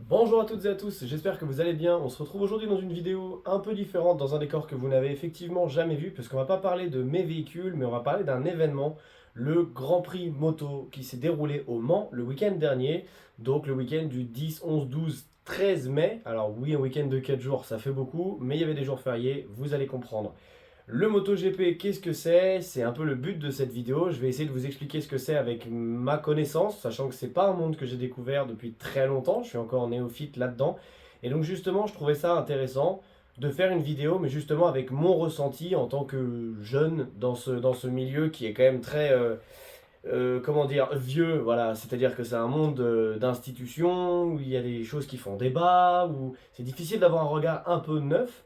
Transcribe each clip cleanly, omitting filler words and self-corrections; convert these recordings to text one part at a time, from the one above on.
Bonjour à toutes et à tous, j'espère que vous allez bien. On se retrouve aujourd'hui dans une vidéo un peu différente, dans un décor que vous n'avez effectivement jamais vu, parce qu'on va pas parler de mes véhicules, mais on va parler d'un événement, le Grand Prix moto, qui s'est déroulé au Mans le week-end dernier, donc le week-end du 10, 11, 12, 13 mai. Alors oui, un week-end de 4 jours, ça fait beaucoup, mais il y avait des jours fériés, vous allez comprendre. Le MotoGP, qu'est-ce que c'est? C'est un peu le but de cette vidéo. Je vais essayer de vous expliquer ce que c'est avec ma connaissance, sachant que c'est pas un monde que j'ai découvert depuis très longtemps. Je suis encore néophyte là-dedans. Et donc justement, je trouvais ça intéressant de faire une vidéo, mais justement avec mon ressenti en tant que jeune dans ce milieu qui est quand même très, comment dire, vieux. Voilà, c'est-à-dire que c'est un monde d'institutions où il y a des choses qui font débat, où c'est difficile d'avoir un regard un peu neuf.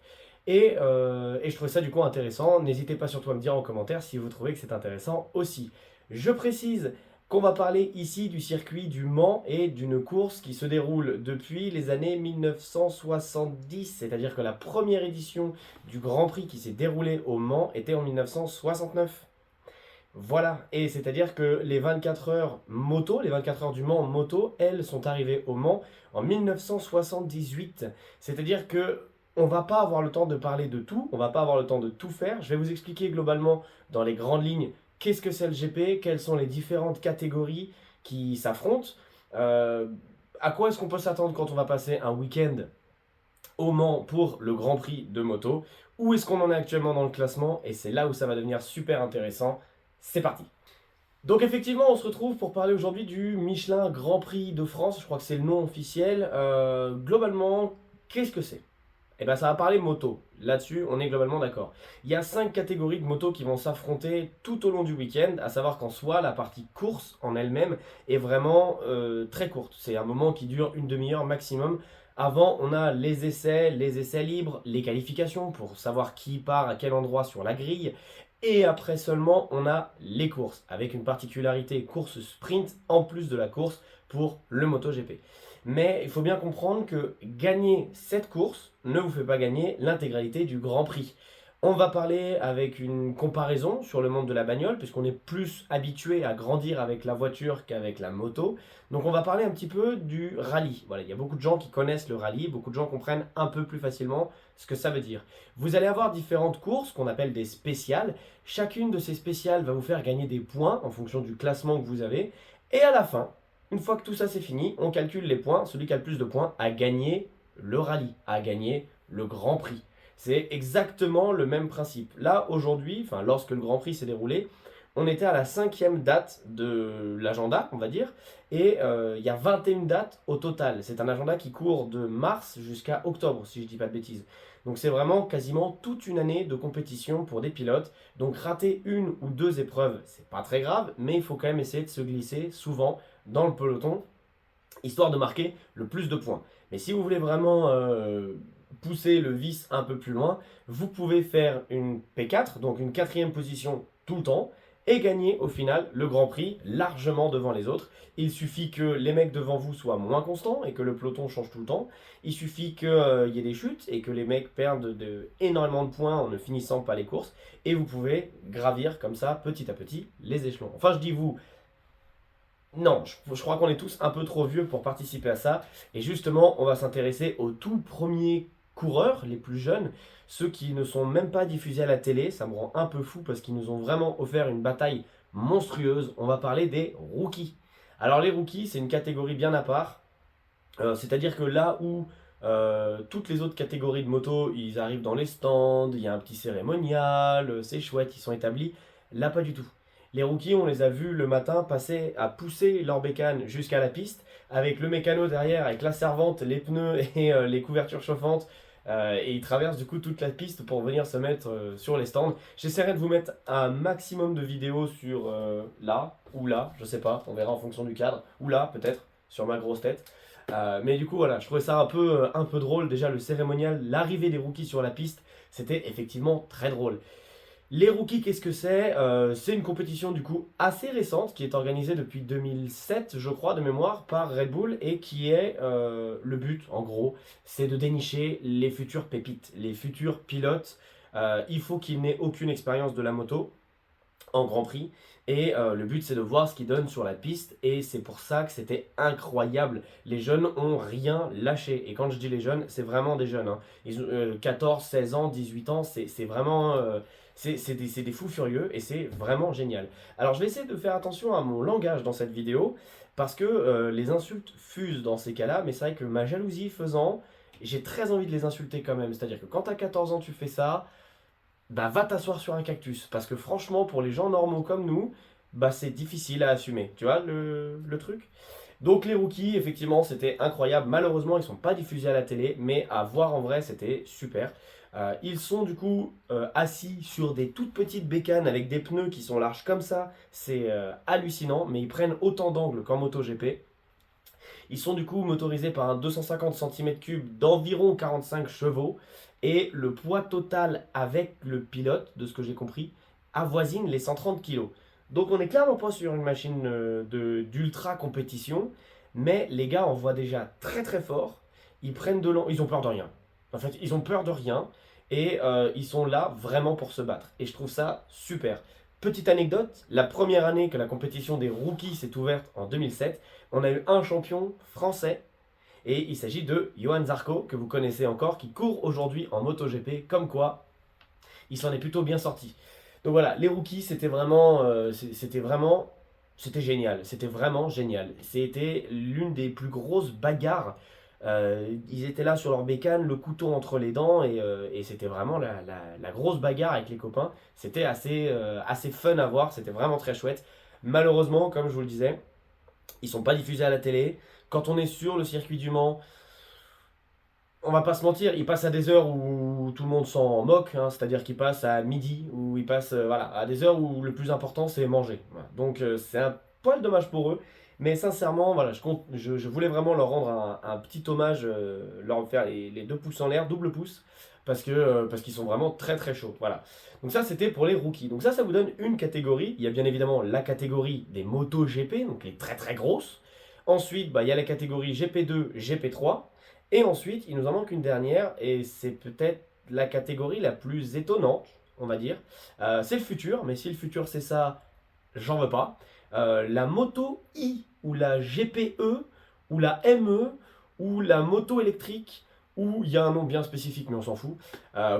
Et je trouvais ça du coup intéressant. N'hésitez pas surtout à me dire en commentaire si vous trouvez que c'est intéressant aussi. Je précise qu'on va parler ici du circuit du Mans et d'une course qui se déroule depuis les années 1970, c'est-à-dire que la première édition du Grand Prix qui s'est déroulée au Mans était en 1969. Voilà, et c'est-à-dire que les 24 heures moto, les 24 heures du Mans en moto, elles sont arrivées au Mans en 1978. C'est-à-dire que on va pas avoir le temps de parler de tout, on va pas avoir le temps de tout faire. Je vais vous expliquer globalement dans les grandes lignes qu'est-ce que c'est le GP, quelles sont les différentes catégories qui s'affrontent, euh, à quoi est-ce qu'on peut s'attendre quand on va passer un week-end au Mans pour le Grand Prix de moto, où est-ce qu'on en est actuellement dans le classement, et c'est là où ça va devenir super intéressant. C'est parti. Donc effectivement, on se retrouve pour parler aujourd'hui du Michelin Grand Prix de France, je crois que c'est le nom officiel. Globalement, qu'est-ce que c'est? Eh bien, ça va parler moto. Là-dessus, on est globalement d'accord. Il y a 5 catégories de motos qui vont s'affronter tout au long du week-end, à savoir qu'en soi, la partie course en elle-même est vraiment très courte. C'est un moment qui dure une demi-heure maximum. Avant, on a les essais libres, les qualifications pour savoir qui part à quel endroit sur la grille. Et après seulement, on a les courses, avec une particularité course sprint en plus de la course pour le MotoGP. Mais il faut bien comprendre que gagner cette course ne vous fait pas gagner l'intégralité du Grand Prix. On va parler avec une comparaison sur le monde de la bagnole, puisqu'on est plus habitué à grandir avec la voiture qu'avec la moto. Donc on va parler un petit peu du rallye. Voilà, il y a beaucoup de gens qui connaissent le rallye, beaucoup de gens comprennent un peu plus facilement ce que ça veut dire. Vous allez avoir différentes courses qu'on appelle des spéciales. Chacune de ces spéciales va vous faire gagner des points en fonction du classement que vous avez. Et à la fin, une fois que tout ça c'est fini, on calcule les points. Celui qui a le plus de points a gagné le rallye, a gagné le Grand Prix. C'est exactement le même principe. Là, aujourd'hui, enfin lorsque le Grand Prix s'est déroulé, on était à la cinquième date de l'agenda, on va dire, et il y a 21 dates au total. C'est un agenda qui court de mars jusqu'à octobre, si je ne dis pas de bêtises. Donc c'est vraiment quasiment toute une année de compétition pour des pilotes. Donc rater une ou deux épreuves, c'est pas très grave, mais il faut quand même essayer de se glisser souvent dans le peloton, histoire de marquer le plus de points. Mais si vous voulez vraiment pousser le vice un peu plus loin, vous pouvez faire une P4, donc une quatrième position tout le temps, et gagner au final le Grand Prix largement devant les autres. Il suffit que les mecs devant vous soient moins constants et que le peloton change tout le temps. Il suffit qu'il y ait des chutes et que les mecs perdent énormément de points en ne finissant pas les courses. Et vous pouvez gravir comme ça petit à petit les échelons. Enfin je dis vous, non, je crois qu'on est tous un peu trop vieux pour participer à ça. Et justement, on va s'intéresser aux tout premiers coureurs, les plus jeunes, ceux qui ne sont même pas diffusés à la télé. Ça me rend un peu fou parce qu'ils nous ont vraiment offert une bataille monstrueuse. On va parler des rookies. Alors les rookies, c'est une catégorie bien à part. C'est-à-dire que là où toutes les autres catégories de motos, ils arrivent dans les stands, il y a un petit cérémonial, c'est chouette, ils sont établis. Là, pas du tout. Les rookies, on les a vus le matin passer à pousser leur bécane jusqu'à la piste, avec le mécano derrière, avec la servante, les pneus et les couvertures chauffantes. Et ils traversent du coup toute la piste pour venir se mettre sur les stands. J'essaierai de vous mettre un maximum de vidéos sur là, ou là, je sais pas, on verra en fonction du cadre, ou là peut-être, sur ma grosse tête. Mais du coup, voilà, je trouvais ça un peu drôle. Déjà, le cérémonial, l'arrivée des rookies sur la piste, c'était effectivement très drôle. Les rookies, qu'est-ce que c'est? C'est une compétition du coup assez récente qui est organisée depuis 2007, je crois, de mémoire, par Red Bull et qui est le but, en gros, c'est de dénicher les futures pépites, les futurs pilotes. Il faut qu'ils n'aient aucune expérience de la moto. en Grand Prix. Et le but c'est de voir ce qu'ils donnent sur la piste et c'est pour ça que c'était incroyable. Les jeunes ont rien lâché. Et quand je dis les jeunes, c'est vraiment des jeunes, hein. Ils ont 14, 16 ans, 18 ans, c'est vraiment... c'est des fous furieux et c'est vraiment génial. Alors je vais essayer de faire attention à mon langage dans cette vidéo parce que les insultes fusent dans ces cas-là, mais c'est vrai que ma jalousie faisant, j'ai très envie de les insulter quand même. C'est-à-dire que quand tu as 14 ans, tu fais ça, bah va t'asseoir sur un cactus. Parce que franchement, pour les gens normaux comme nous, bah c'est difficile à assumer. Tu vois le truc? Donc les rookies, effectivement, c'était incroyable. Malheureusement, ils ne sont pas diffusés à la télé, mais à voir en vrai, c'était super. Ils sont du coup assis sur des toutes petites bécanes avec des pneus qui sont larges comme ça. C'est hallucinant, mais ils prennent autant d'angles qu'en MotoGP. Ils sont du coup motorisés par un 250 cm3 d'environ 45 chevaux. Et le poids total avec le pilote, de ce que j'ai compris, avoisine les 130 kg. Donc on n'est clairement pas sur une machine d'ultra compétition. Mais les gars envoient déjà très très fort. Ils prennent de ils ont peur de rien. En fait, ils ont peur de rien. Et ils sont là vraiment pour se battre. Et je trouve ça super. Petite anecdote, la première année que la compétition des rookies s'est ouverte en 2007, on a eu un champion français et il s'agit de Johan Zarco, que vous connaissez encore, qui court aujourd'hui en MotoGP, comme quoi il s'en est plutôt bien sorti. Donc voilà, les rookies, c'était génial, c'était vraiment génial. C'était l'une des plus grosses bagarres. Ils étaient là sur leur bécane, le couteau entre les dents, et c'était vraiment la grosse bagarre avec les copains. C'était assez fun à voir, c'était vraiment très chouette. Malheureusement, comme je vous le disais, ils sont pas diffusés à la télé. Quand on est sur le circuit du Mans, on va pas se mentir, ils passent à des heures où tout le monde s'en moque, hein, c'est-à-dire qu'ils passent à midi, où ils passent voilà, à des heures où le plus important c'est manger. Voilà. Donc c'est un poil dommage pour eux, mais sincèrement, voilà, je voulais vraiment leur rendre un petit hommage, leur faire les deux pouces en l'air, double pouce, parce qu'ils sont vraiment très très chauds. Voilà. Donc ça c'était pour les rookies. Donc ça vous donne une catégorie. Il y a bien évidemment la catégorie des motos GP, donc les très très grosses. Ensuite, bah, il y a la catégorie GP2, GP3. Et ensuite, il nous en manque une dernière, et c'est peut-être la catégorie la plus étonnante, on va dire. C'est le futur, mais si le futur c'est ça, j'en veux pas. La moto I, ou la GPE, ou la ME, ou la moto électrique, ou il y a un nom bien spécifique, mais on s'en fout.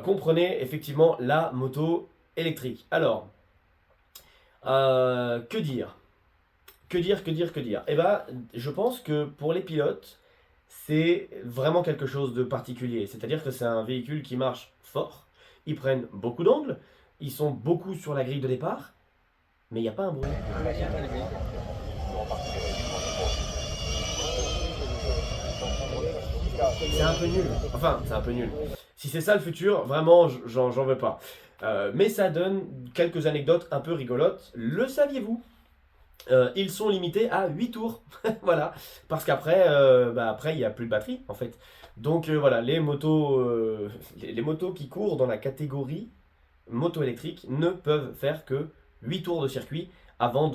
Comprenez effectivement la moto électrique. Alors, que dire? Que dire? Eh ben, je pense que pour les pilotes, c'est vraiment quelque chose de particulier. C'est-à-dire que c'est un véhicule qui marche fort, ils prennent beaucoup d'angles, ils sont beaucoup sur la grille de départ, mais il n'y a pas un bruit. C'est un peu nul. Enfin, c'est un peu nul. Si c'est ça le futur, vraiment, j'en veux pas. Mais ça donne quelques anecdotes un peu rigolotes. Le saviez-vous? Ils sont limités à 8 tours. Voilà. Parce qu'après, après, il n'y a plus de batterie, en fait. Donc voilà, les motos qui courent dans la catégorie moto électrique ne peuvent faire que 8 tours de circuit avant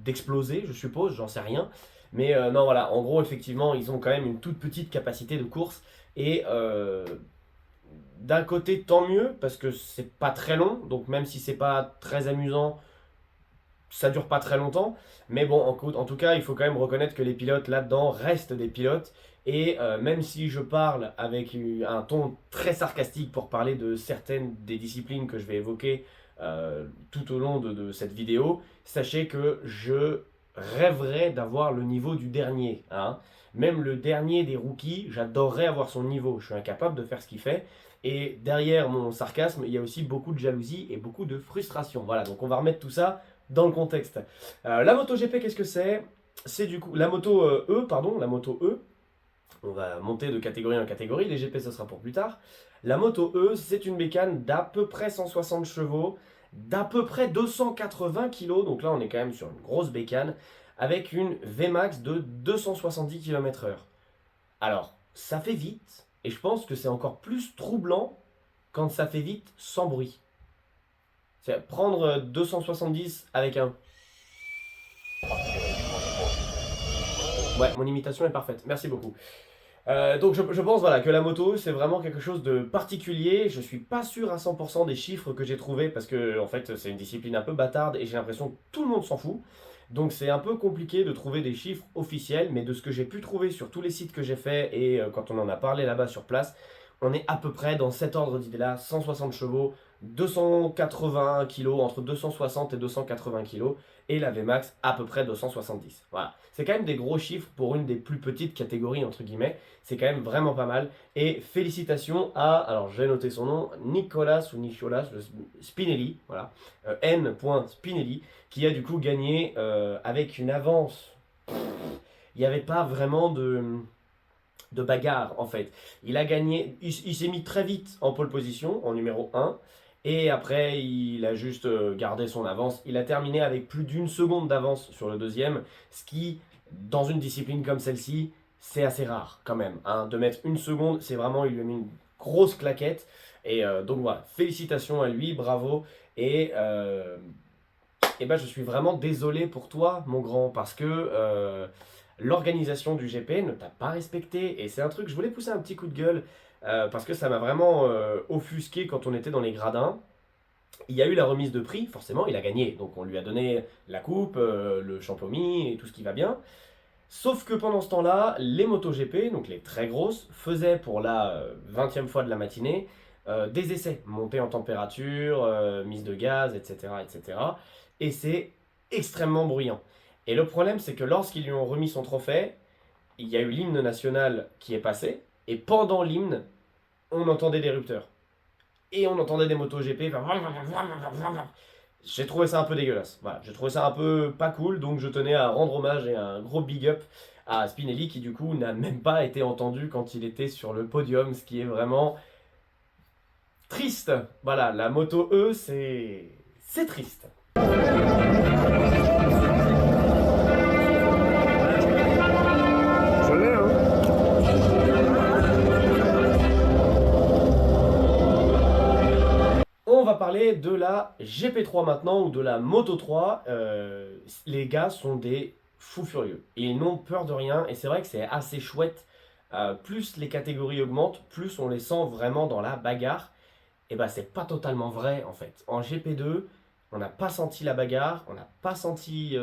d'exploser, je suppose, j'en sais rien. Mais non, voilà, en gros, effectivement, ils ont quand même une toute petite capacité de course. Et d'un côté, tant mieux, parce que c'est pas très long. Donc même si c'est pas très amusant, ça dure pas très longtemps, mais bon, en tout cas, il faut quand même reconnaître que les pilotes là-dedans restent des pilotes. Et même si je parle avec un ton très sarcastique pour parler de certaines des disciplines que je vais évoquer tout au long de cette vidéo, sachez que je rêverais d'avoir le niveau du dernier, hein. Même le dernier des rookies, j'adorerais avoir son niveau. Je suis incapable de faire ce qu'il fait. Et derrière mon sarcasme, il y a aussi beaucoup de jalousie et beaucoup de frustration. Voilà, donc on va remettre tout ça dans le contexte. La moto GP, qu'est-ce que c'est? C'est du coup la moto E, pardon, la moto E. On va monter de catégorie en catégorie, les GP ce sera pour plus tard. La moto E, c'est une bécane d'à peu près 160 chevaux, d'à peu près 280 kg, donc là on est quand même sur une grosse bécane, avec une Vmax de 270 km/h. Alors, ça fait vite, et je pense que c'est encore plus troublant quand ça fait vite sans bruit. C'est prendre 270 avec un... Ouais, mon imitation est parfaite, merci beaucoup. Donc je pense voilà, que la moto c'est vraiment quelque chose de particulier. Je suis pas sûr à 100% des chiffres que j'ai trouvés parce que en fait c'est une discipline un peu bâtarde et j'ai l'impression que tout le monde s'en fout. Donc c'est un peu compliqué de trouver des chiffres officiels, mais de ce que j'ai pu trouver sur tous les sites que j'ai fait et quand on en a parlé là-bas sur place, on est à peu près dans cet ordre d'idée-là, 160 chevaux, 280 kg, entre 260 et 280 kg, et la VMAX à peu près 270. Voilà. C'est quand même des gros chiffres pour une des plus petites catégories, entre guillemets. C'est quand même vraiment pas mal. Et félicitations à, alors j'ai noté son nom, Nicolas Spinelli, voilà, N. Spinelli, qui a du coup gagné avec une avance. Il n'y avait pas vraiment de bagarre en fait. Il a gagné, il s'est mis très vite en pole position, en numéro 1. Et après, il a juste gardé son avance. Il a terminé avec plus d'une seconde d'avance sur le deuxième, ce qui, dans une discipline comme celle-ci, c'est assez rare quand même. Hein. De mettre une seconde, c'est vraiment, il lui a mis une grosse claquette. Et donc voilà, félicitations à lui, bravo. Et ben, je suis vraiment désolé pour toi, mon grand, parce que l'organisation du GP ne t'a pas respecté. Et c'est un truc, je voulais pousser un petit coup de gueule, parce que ça m'a vraiment offusqué quand on était dans les gradins. Il y a eu la remise de prix, forcément, il a gagné. Donc on lui a donné la coupe, le champomis et tout ce qui va bien. Sauf que pendant ce temps-là, les MotoGP, donc les très grosses, faisaient pour la 20e fois de la matinée des essais, montée en température, mise de gaz, etc., etc. Et c'est extrêmement bruyant. Et le problème, c'est que lorsqu'ils lui ont remis son trophée, il y a eu l'hymne national qui est passé, et pendant l'hymne, on entendait des rupteurs. Et on entendait des MotoGP faire... J'ai trouvé ça un peu dégueulasse. Voilà, j'ai trouvé ça un peu pas cool, donc je tenais à rendre hommage et un gros big up à Spinelli qui du coup n'a même pas été entendu quand il était sur le podium, ce qui est vraiment triste. Voilà, la moto E, c'est triste. Je l'ai, hein. On va parler de la GP3 maintenant, ou de la Moto 3. Les gars sont des fous furieux. Ils n'ont peur de rien, et c'est vrai que c'est assez chouette. Plus les catégories augmentent, plus on les sent vraiment dans la bagarre. Et bah c'est pas totalement vrai en fait. En GP2, on n'a pas senti la bagarre, on n'a pas senti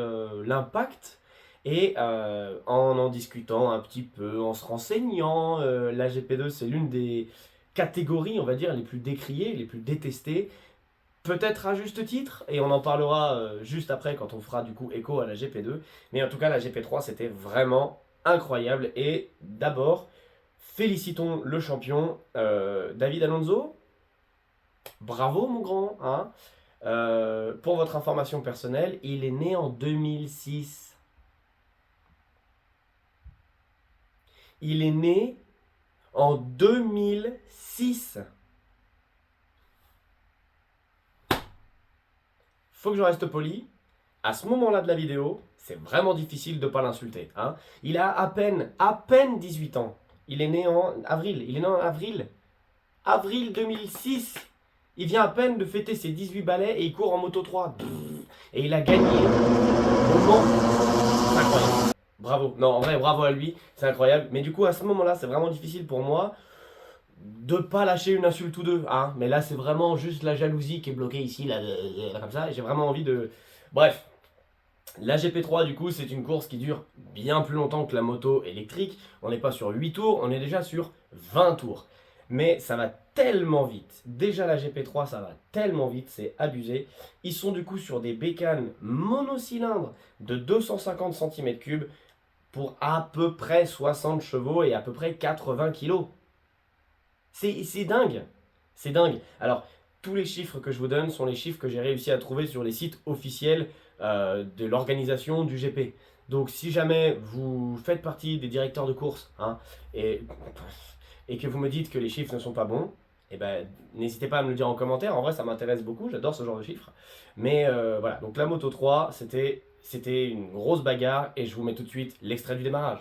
l'impact. Et en discutant un petit peu, en se renseignant, la GP2 c'est l'une des catégories, on va dire, les plus décriées, les plus détestées. Peut-être à juste titre, et on en parlera juste après quand on fera du coup écho à la GP2. Mais en tout cas, la GP3 c'était vraiment incroyable. Et d'abord, félicitons le champion David Alonso. Bravo mon grand, hein. Pour votre information personnelle, il est né en 2006. Il est né en 2006. Faut que je reste poli. À ce moment-là de la vidéo, c'est vraiment difficile de ne pas l'insulter. Hein. Il a à peine 18 ans. Il est né en avril. Il est né en avril. Avril 2006. Il vient à peine de fêter ses 18 balais et il court en Moto 3. Et il a gagné au Mans. C'est incroyable. Bravo. Non, en vrai, bravo à lui. C'est incroyable. Mais du coup, à ce moment-là, c'est vraiment difficile pour moi de pas lâcher une insulte ou deux. Hein. Mais là, c'est vraiment juste la jalousie qui est bloquée ici, là, comme ça. Et j'ai vraiment envie de... Bref. La GP3, du coup, c'est une course qui dure bien plus longtemps que la moto électrique. On n'est pas sur 8 tours, on est déjà sur 20 tours. Mais ça va tellement vite. Déjà la GP3, ça va tellement vite, c'est abusé. Ils sont du coup sur des bécanes monocylindres de 250 cm3 pour à peu près 60 chevaux et à peu près 80 kg. C'est dingue. C'est dingue. Alors, tous les chiffres que je vous donne sont les chiffres que j'ai réussi à trouver sur les sites officiels de l'organisation du GP. Donc si jamais vous faites partie des directeurs de course hein, et que vous me dites que les chiffres ne sont pas bons, eh ben, n'hésitez pas à me le dire en commentaire. En vrai, ça m'intéresse beaucoup, j'adore ce genre de chiffres. Mais voilà, donc la Moto 3, c'était une grosse bagarre et je vous mets tout de suite l'extrait du démarrage.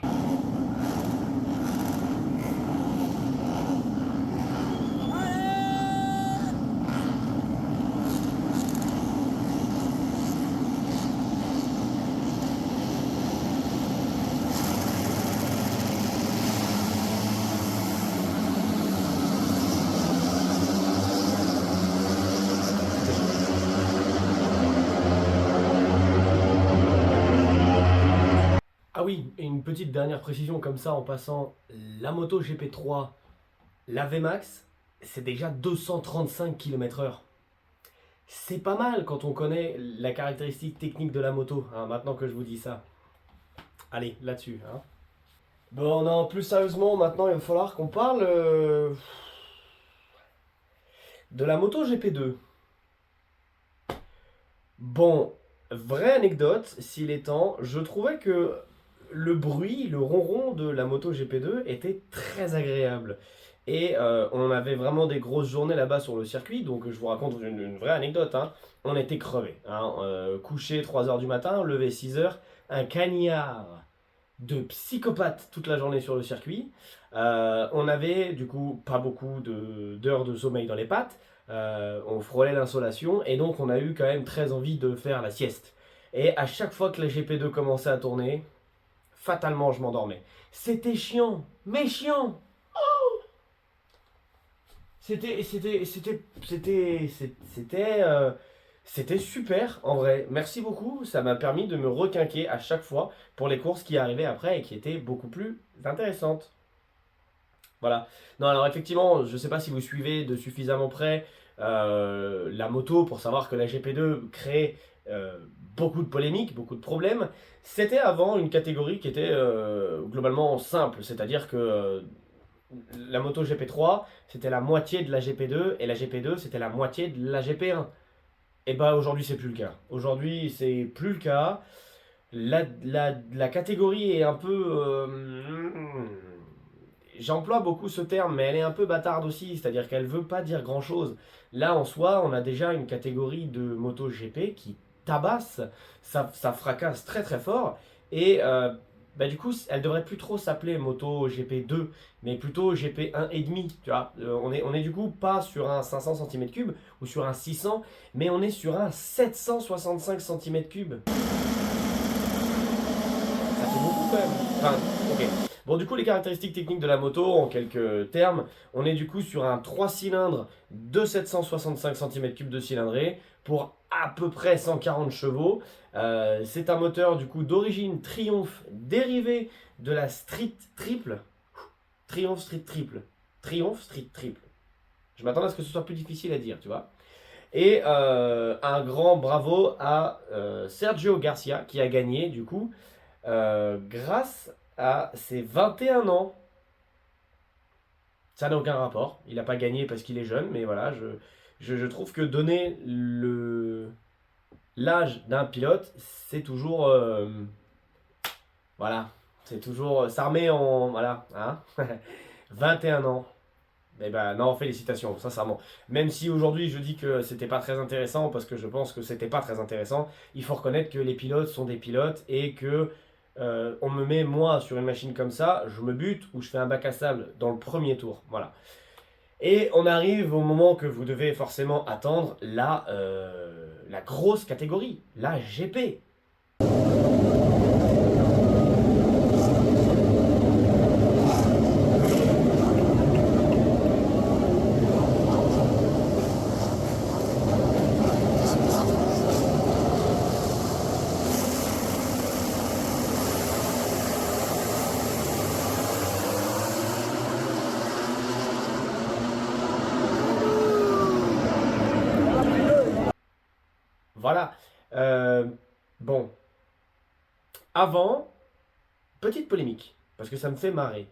oui, et une petite dernière précision comme ça en passant, la moto GP3, la VMAX, c'est déjà 235 km/h. C'est pas mal quand on connaît la caractéristique technique de la moto, hein, maintenant que je vous dis ça. Allez, là-dessus. Hein. Bon, non, plus sérieusement, maintenant il va falloir qu'on parle de la moto GP2. Bon, vraie anecdote, s'il est temps, je trouvais que le bruit, le ronron de la moto GP2 était très agréable. Et on avait vraiment des grosses journées là-bas sur le circuit, donc je vous raconte une vraie anecdote. Hein. On était crevés. Hein. Couché 3 heures du matin, levé 6 heures, un cagnard de psychopathe toute la journée sur le circuit. On avait du coup pas beaucoup d'heures de sommeil dans les pattes. On frôlait l'insolation et donc on a eu quand même très envie de faire la sieste. Et à chaque fois que la GP2 commençait à tourner, fatalement je m'endormais. C'était chiant, mais chiant. C'était super en vrai. Merci beaucoup. Ça m'a permis de me requinquer à chaque fois pour les courses qui arrivaient après et qui étaient beaucoup plus intéressantes. Voilà. Non, alors effectivement, je ne sais pas si vous suivez de suffisamment près la moto pour savoir que la GP2 crée beaucoup de polémiques, beaucoup de problèmes. C'était avant une catégorie qui était globalement simple, c'est-à-dire que la moto GP3 c'était la moitié de la GP2 et la GP2 c'était la moitié de la GP1. Et bah aujourd'hui c'est plus le cas. Aujourd'hui c'est plus le cas. La catégorie est un peu j'emploie beaucoup ce terme, mais elle est un peu bâtarde aussi, c'est-à-dire qu'elle veut pas dire grand-chose. Là, en soi, on a déjà une catégorie de moto GP qui tabasse, ça fracasse très très fort, et bah, du coup, elle devrait plus trop s'appeler moto GP2, mais plutôt GP 1,5, tu vois. On est du coup pas sur un 500 cm3 ou sur un 600, mais on est sur un 765 cm3. Ça fait beaucoup quand même. Enfin, ok. Bon, du coup, les caractéristiques techniques de la moto, en quelques termes, on est du coup sur un 3 cylindres de 765 cm3 de cylindrée pour à peu près 140 chevaux. C'est un moteur du coup d'origine Triumph dérivé de la Street Triple. Triumph Street Triple. Triumph Street Triple. Je m'attendais à ce que ce soit plus difficile à dire, tu vois. Et un grand bravo à Sergio Garcia qui a gagné du coup grâce à ses 21 ans. Ça n'a aucun rapport. Il n'a pas gagné parce qu'il est jeune, mais voilà, je trouve que donner l'âge d'un pilote, c'est toujours. Voilà, c'est toujours. Ça remet en. Voilà, hein. 21 ans. Eh ben non, félicitations, sincèrement. Même si aujourd'hui je dis que c'était pas très intéressant, parce que je pense que c'était pas très intéressant, il faut reconnaître que les pilotes sont des pilotes et que on me met moi sur une machine comme ça, je me bute ou je fais un bac à sable dans le premier tour. Voilà. Et on arrive au moment que vous devez forcément attendre, la grosse catégorie, la GP. Voilà. Euh, bon, avant, petite polémique, parce que ça me fait marrer.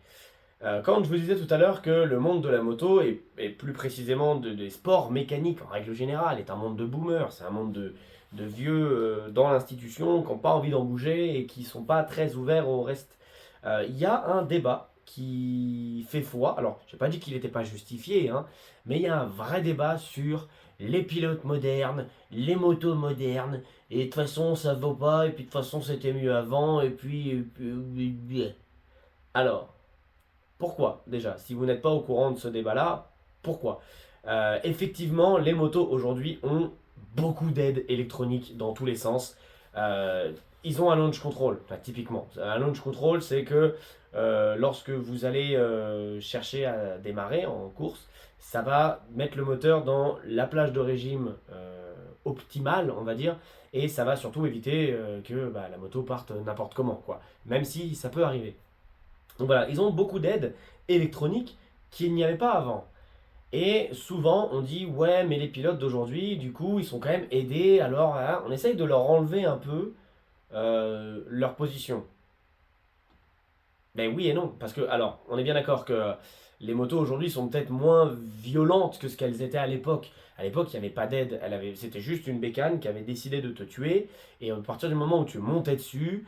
Quand je vous disais tout à l'heure que le monde de la moto, et plus précisément des sports mécaniques en règle générale, est un monde de boomers, c'est un monde de vieux dans l'institution qui n'ont pas envie d'en bouger et qui ne sont pas très ouverts au reste. Il y a un débat qui fait foi, alors je n'ai pas dit qu'il n'était pas justifié, hein, mais il y a un vrai débat sur les pilotes modernes, les motos modernes, et de toute façon ça ne vaut pas, et puis de toute façon c'était mieux avant, alors, pourquoi déjà? Si vous n'êtes pas au courant de ce débat-là, pourquoi? Effectivement, les motos aujourd'hui ont beaucoup d'aides électroniques dans tous les sens. Euh, Ils ont un launch control, enfin, typiquement. Un launch control, c'est que lorsque vous allez chercher à démarrer en course, ça va mettre le moteur dans la plage de régime optimale, on va dire, et ça va surtout éviter que la moto parte n'importe comment, quoi. Même si ça peut arriver. Donc voilà, ils ont beaucoup d'aides électroniques qu'il n'y avait pas avant. Et souvent, on dit, ouais, mais les pilotes d'aujourd'hui, du coup, ils sont quand même aidés, alors hein, on essaye de leur enlever un peu leur position. Ben oui et non, parce que, alors, on est bien d'accord que les motos aujourd'hui sont peut-être moins violentes que ce qu'elles étaient à l'époque. À l'époque, il n'y avait pas d'aide, c'était juste une bécane qui avait décidé de te tuer, et à partir du moment où tu montais dessus,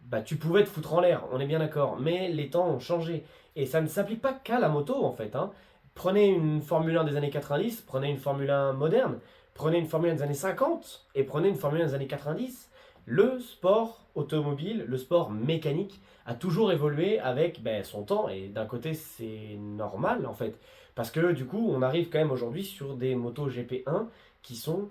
bah tu pouvais te foutre en l'air, on est bien d'accord. Mais les temps ont changé, et ça ne s'applique pas qu'à la moto en fait, hein. Prenez une Formule 1 des années 90, prenez une Formule 1 moderne, prenez une Formule 1 des années 50, et prenez une Formule 1 des années 90. Le sport automobile, le sport mécanique, a toujours évolué avec son temps, et d'un côté c'est normal en fait, parce que du coup on arrive quand même aujourd'hui sur des motos GP1 qui sont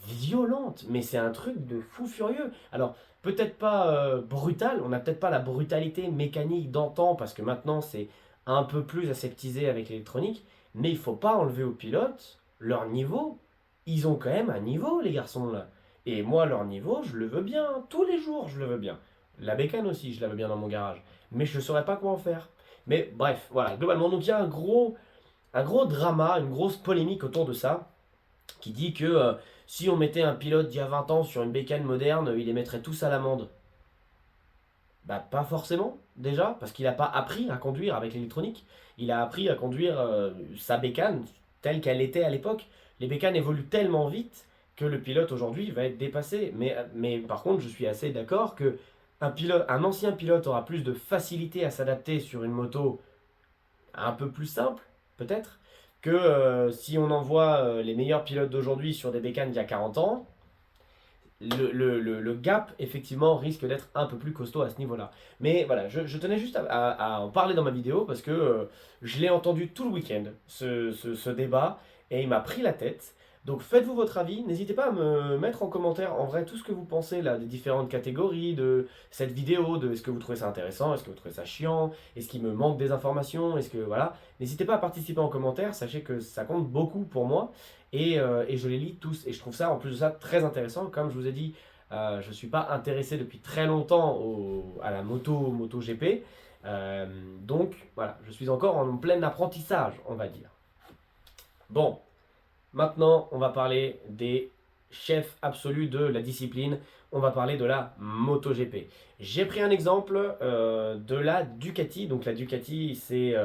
violentes, mais c'est un truc de fou furieux. Alors peut-être pas brutal, on n'a peut-être pas la brutalité mécanique d'antan, parce que maintenant c'est un peu plus aseptisé avec l'électronique, mais il faut pas enlever aux pilotes leur niveau. Ils ont quand même un niveau, les garçons là. Et moi, leur niveau, je le veux bien, tous les jours, je le veux bien. La bécane aussi, je la veux bien dans mon garage. Mais je ne saurais pas quoi en faire. Mais bref, voilà, globalement, donc il y a un gros drama, une grosse polémique autour de ça, qui dit que si on mettait un pilote d'il y a 20 ans sur une bécane moderne, il les mettrait tous à l'amende. Bah pas forcément, déjà, parce qu'il n'a pas appris à conduire avec l'électronique. Il a appris à conduire sa bécane telle qu'elle était à l'époque. Les bécanes évoluent tellement vite que le pilote aujourd'hui va être dépassé. Mais par contre, je suis assez d'accord que un ancien pilote aura plus de facilité à s'adapter sur une moto un peu plus simple, peut-être, que si on envoie les meilleurs pilotes d'aujourd'hui sur des bécanes d'il y a 40 ans. Le gap, effectivement, risque d'être un peu plus costaud à ce niveau-là. Mais voilà, je tenais juste à en parler dans ma vidéo parce que je l'ai entendu tout le week-end, ce débat, et il m'a pris la tête. Donc faites-vous votre avis, n'hésitez pas à me mettre en commentaire en vrai tout ce que vous pensez là des différentes catégories de cette vidéo, de est-ce que vous trouvez ça intéressant, est-ce que vous trouvez ça chiant, est-ce qu'il me manque des informations, est-ce que voilà. N'hésitez pas à participer en commentaire, sachez que ça compte beaucoup pour moi. Et je les lis tous. Et je trouve ça, en plus de ça, très intéressant. Comme je vous ai dit, je ne suis pas intéressé depuis très longtemps à la MotoGP. Donc voilà, je suis encore en plein apprentissage, on va dire. Bon, maintenant, on va parler des chefs absolus de la discipline. On va parler de la MotoGP. J'ai pris un exemple de la Ducati. Donc la Ducati, c'est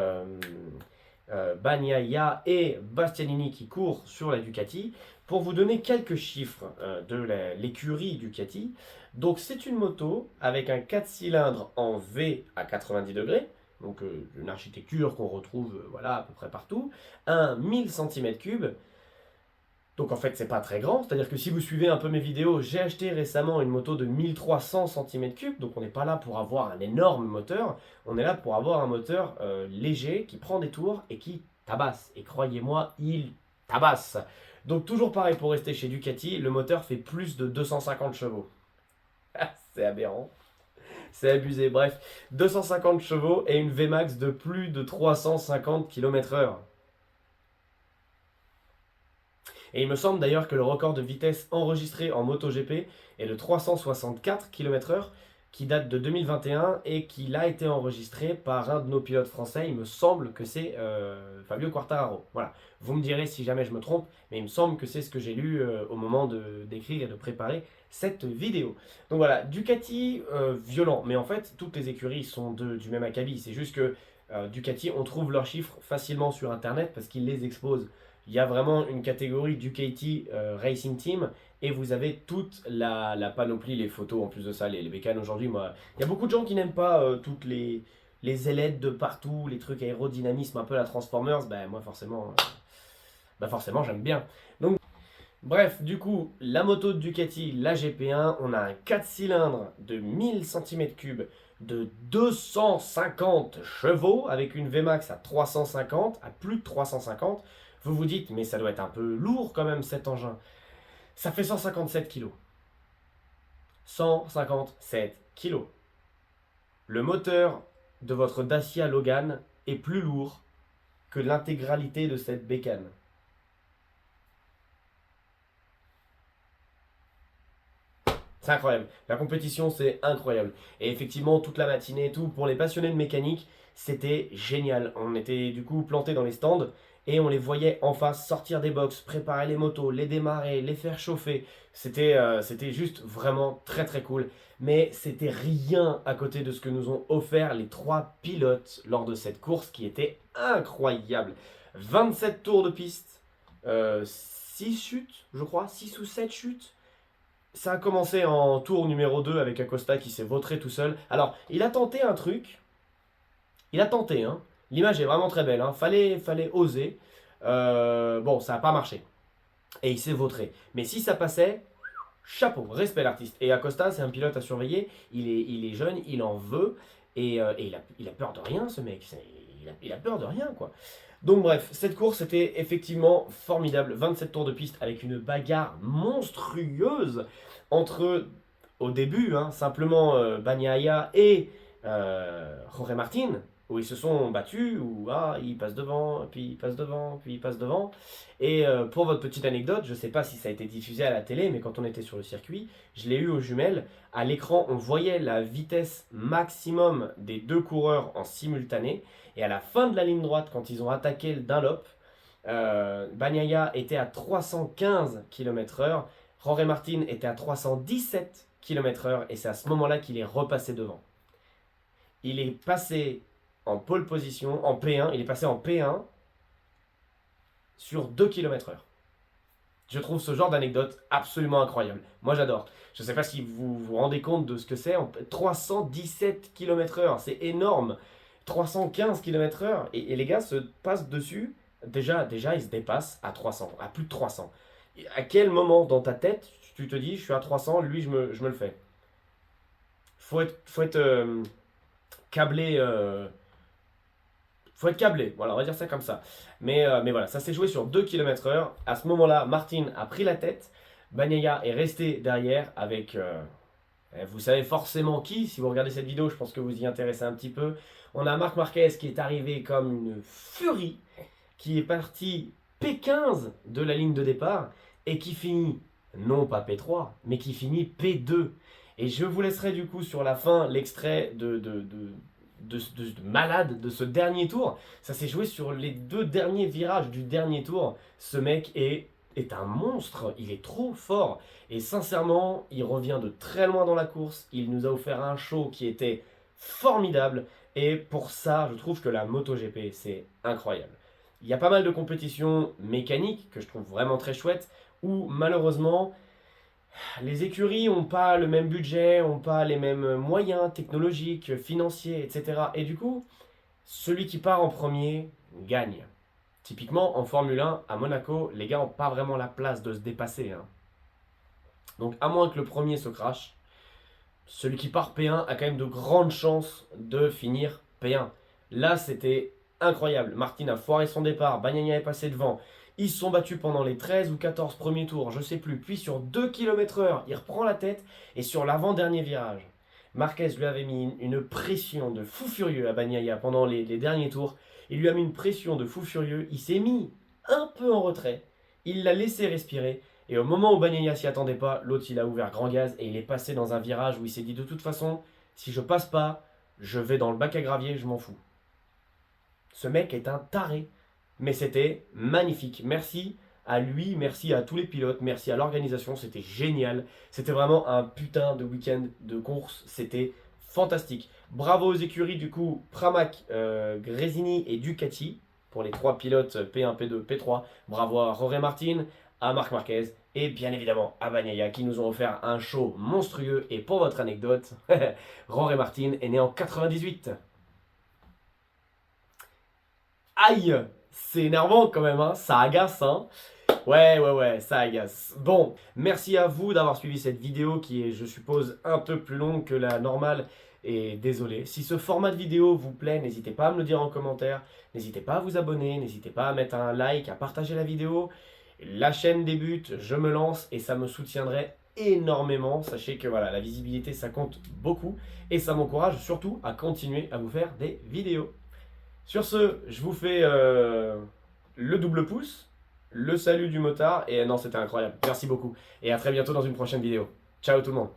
Bagnaia et Bastianini qui courent sur la Ducati. Pour vous donner quelques chiffres de l'écurie Ducati, donc c'est une moto avec un 4 cylindres en V à 90 degrés, donc une architecture qu'on retrouve voilà, à peu près partout, un 1000 cm3. Donc en fait c'est pas très grand, c'est-à-dire que si vous suivez un peu mes vidéos, j'ai acheté récemment une moto de 1300 cm3, donc on n'est pas là pour avoir un énorme moteur, on est là pour avoir un moteur léger qui prend des tours et qui tabasse. Et croyez-moi, il tabasse. Donc toujours pareil pour rester chez Ducati, le moteur fait plus de 250 chevaux. C'est aberrant, c'est abusé, bref, 250 chevaux et une Vmax de plus de 350 km/h. Et il me semble d'ailleurs que le record de vitesse enregistré en MotoGP est de 364 km/h, qui date de 2021 et qui a été enregistré par un de nos pilotes français. Il me semble que c'est Fabio Quartararo. Voilà. Vous me direz si jamais je me trompe, mais il me semble que c'est ce que j'ai lu au moment d'écrire et de préparer cette vidéo. Donc voilà, Ducati violent, mais en fait toutes les écuries sont du même acabit. C'est juste que Ducati, on trouve leurs chiffres facilement sur internet parce qu'ils les exposent. Il y a vraiment une catégorie Ducati Racing Team et vous avez toute la panoplie, les photos en plus de ça, les bécanes aujourd'hui. Moi, il y a beaucoup de gens qui n'aiment pas toutes les ailettes de partout, les trucs aérodynamisme, un peu la Transformers. Ben moi forcément j'aime bien. Donc bref, du coup, la moto de Ducati, la GP1, on a un 4 cylindres de 1000 cm3 de 250 chevaux avec une Vmax à 350, à plus de 350. Vous vous dites, mais ça doit être un peu lourd quand même cet engin. Ça fait 157 kg. 157 kg. Le moteur de votre Dacia Logan est plus lourd que l'intégralité de cette bécane. C'est incroyable. La compétition, c'est incroyable. Et effectivement, toute la matinée et tout, pour les passionnés de mécanique, c'était génial. On était du coup plantés dans les stands et on les voyait en face sortir des box, préparer les motos, les démarrer, les faire chauffer. C'était juste vraiment très très cool. Mais c'était rien à côté de ce que nous ont offert les trois pilotes lors de cette course qui était incroyable. 27 tours de piste, 6 chutes, je crois, 6 ou 7 chutes. Ça a commencé en tour numéro 2 avec Acosta qui s'est vautré tout seul. Alors, il a tenté un truc. Il a tenté, hein. L'image est vraiment très belle, hein. Fallait oser. Bon, ça n'a pas marché. Et il s'est vautré. Mais si ça passait, chapeau, respect l'artiste. Et Acosta, c'est un pilote à surveiller. Il est jeune, il en veut. Et il a peur de rien, ce mec. Il a peur de rien, quoi. Donc bref, cette course était effectivement formidable. 27 tours de piste avec une bagarre monstrueuse entre, au début, hein, simplement Bagnaia et Jorge Martin, où ils se sont battus, où ils passent devant, puis ils passent devant, puis ils passent devant. Et pour votre petite anecdote, je ne sais pas si ça a été diffusé à la télé, mais quand on était sur le circuit, je l'ai eu aux jumelles. À l'écran, on voyait la vitesse maximum des deux coureurs en simultané. Et à la fin de la ligne droite, quand ils ont attaqué le Dunlop, Bagnaia était à 315 km/h, Jorge Martin était à 317 km/h, et c'est à ce moment-là qu'il est repassé devant. Il est passé en pole position, en P1, il est passé en P1 sur 2 km/h. Je trouve ce genre d'anecdote absolument incroyable. Moi j'adore. Je ne sais pas si vous vous rendez compte de ce que c'est. 317 km/h, c'est énorme. 315 km/h. Et les gars se passent dessus. Déjà, ils se dépassent à 300, à plus de 300. Et à quel moment dans ta tête tu te dis je suis à 300, lui je me le fais. Faut être câblé. Faut être câblé, voilà, on va dire ça comme ça. Mais voilà, ça s'est joué sur 2 km/h. À ce moment-là, Martin a pris la tête. Bagnaia est resté derrière avec, vous savez forcément qui, si vous regardez cette vidéo, je pense que vous y intéressez un petit peu. On a Marc Marquez qui est arrivé comme une furie, qui est parti P15 de la ligne de départ et qui finit, non pas P3, mais qui finit P2. Et je vous laisserai du coup sur la fin l'extrait de malade de ce dernier tour. Ça s'est joué sur les 2 derniers virages du dernier tour. Ce mec est un monstre, il est trop fort. Et sincèrement, il revient de très loin dans la course. Il nous a offert un show qui était formidable. Et pour ça, je trouve que la MotoGP, c'est incroyable. Il y a pas mal de compétitions mécaniques que je trouve vraiment très chouettes, où malheureusement, les écuries n'ont pas le même budget, n'ont pas les mêmes moyens technologiques, financiers, etc. Et du coup, celui qui part en premier gagne. Typiquement, en Formule 1, à Monaco, les gars n'ont pas vraiment la place de se dépasser, hein. Donc, à moins que le premier se crache, celui qui part P1 a quand même de grandes chances de finir P1. Là, c'était incroyable. Martin a foiré son départ, Bagnaia est passé devant. Ils se sont battus pendant les 13 ou 14 premiers tours, je sais plus. Puis sur 2 km/h, il reprend la tête et sur l'avant-dernier virage, Marquez lui avait mis une pression de fou furieux à Bagnaia pendant les derniers tours. Il lui a mis une pression de fou furieux. Il s'est mis un peu en retrait. Il l'a laissé respirer. Et au moment où Bagnaia s'y attendait pas, l'autre il a ouvert grand gaz et il est passé dans un virage où il s'est dit de toute façon, si je passe pas, je vais dans le bac à gravier, je m'en fous. Ce mec est un taré. Mais c'était magnifique. Merci à lui, merci à tous les pilotes, merci à l'organisation, c'était génial. C'était vraiment un putain de week-end de course, c'était fantastique. Bravo aux écuries du coup, Pramac, Gresini et Ducati pour les 3 pilotes P1, P2, P3. Bravo à Jorge Martin, à Marc Marquez et bien évidemment à Bagnaia qui nous ont offert un show monstrueux. Et pour votre anecdote, Jorge Martin est né en 98. Aïe, c'est énervant quand même, hein, ça agace, hein. Ouais, ça agace. Bon, merci à vous d'avoir suivi cette vidéo qui est, je suppose, un peu plus longue que la normale. Et désolé, si ce format de vidéo vous plaît, n'hésitez pas à me le dire en commentaire. N'hésitez pas à vous abonner, n'hésitez pas à mettre un like, à partager la vidéo. La chaîne débute, je me lance et ça me soutiendrait énormément. Sachez que voilà, la visibilité, ça compte beaucoup. Et ça m'encourage surtout à continuer à vous faire des vidéos. Sur ce, je vous fais le double pouce, le salut du motard, et non, c'était incroyable. Merci beaucoup, et à très bientôt dans une prochaine vidéo. Ciao tout le monde.